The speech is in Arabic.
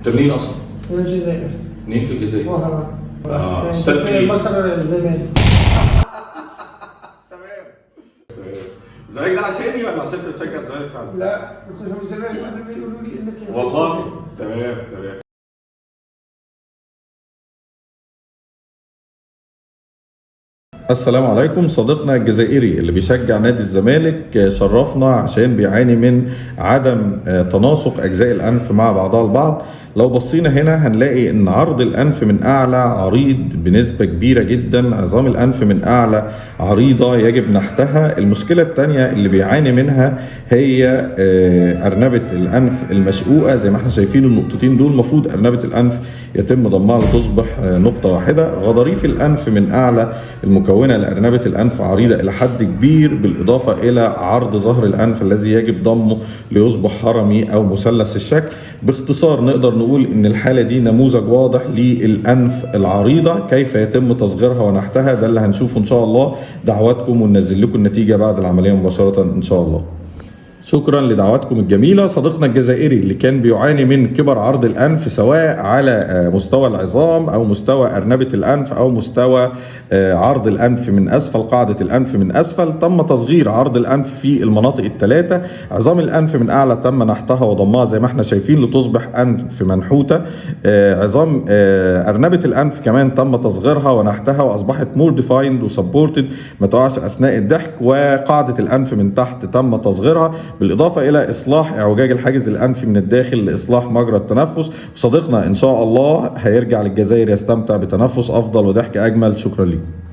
انت منين اصلا؟ من الجزائر. منين في الجزائر؟ وهران. اشتغل فين؟ مصر الزمالك. تمام. الزمالك ده عشاني ولا عشان انت بتشجع الزمالك فعلا؟ لا قلت لهم الزمالك قبل ما يقولوا لي انك والله تمام تمام. السلام عليكم. صديقنا الجزائري اللي بيشجع نادي الزمالك شرفنا عشان بيعاني من عدم تناسق أجزاء الأنف مع بعضها البعض. لو بصينا هنا هنلاقي ان عرض الأنف من أعلى عريض بنسبة كبيرة جدا، عظام الأنف من أعلى عريضة يجب نحتها. المشكلة الثانية اللي بيعاني منها هي أرنبة الأنف المشقوقة. زي ما احنا شايفين النقطتين دول، المفروض أرنبة الأنف يتم ضمها لتصبح نقطة واحدة. غضاريف الأنف من أعلى المكونة لأرنبة الأنف عريضة إلى حد كبير، بالإضافة إلى عرض ظهر الأنف الذي يجب ضمه ليصبح هرمي أو مثلث الشكل. باختصار نقدر نقول إن الحالة دي نموذج واضح للأنف العريضة. كيف يتم تصغيرها ونحتها ده اللي هنشوفه إن شاء الله. دعواتكم وننزل لكم النتيجة بعد العملية مباشرة إن شاء الله. شكرا لدعواتكم الجميلة. صديقنا الجزائري اللي كان بيعاني من كبر عرض الأنف سواء على مستوى العظام أو مستوى أرنبة الأنف أو مستوى عرض الأنف من أسفل، قاعدة الأنف من أسفل، تم تصغير عرض الأنف في المناطق الثلاثة. عظام الأنف من أعلى تم نحتها وضمها زي ما احنا شايفين لتصبح أنف منحوتة. عظام أرنبة الأنف كمان تم تصغيرها ونحتها وأصبحت مور ديفايند وسبورتد، ما تقعش أثناء الضحك. وقاعدة الأنف من تحت تم تصغيرها، بالإضافة إلى إصلاح إعوجاج الحاجز الأنفي من الداخل لإصلاح مجرى التنفس. وصديقنا إن شاء الله هيرجع للجزائر يستمتع بتنفس أفضل وضحك أجمل. شكرا لكم.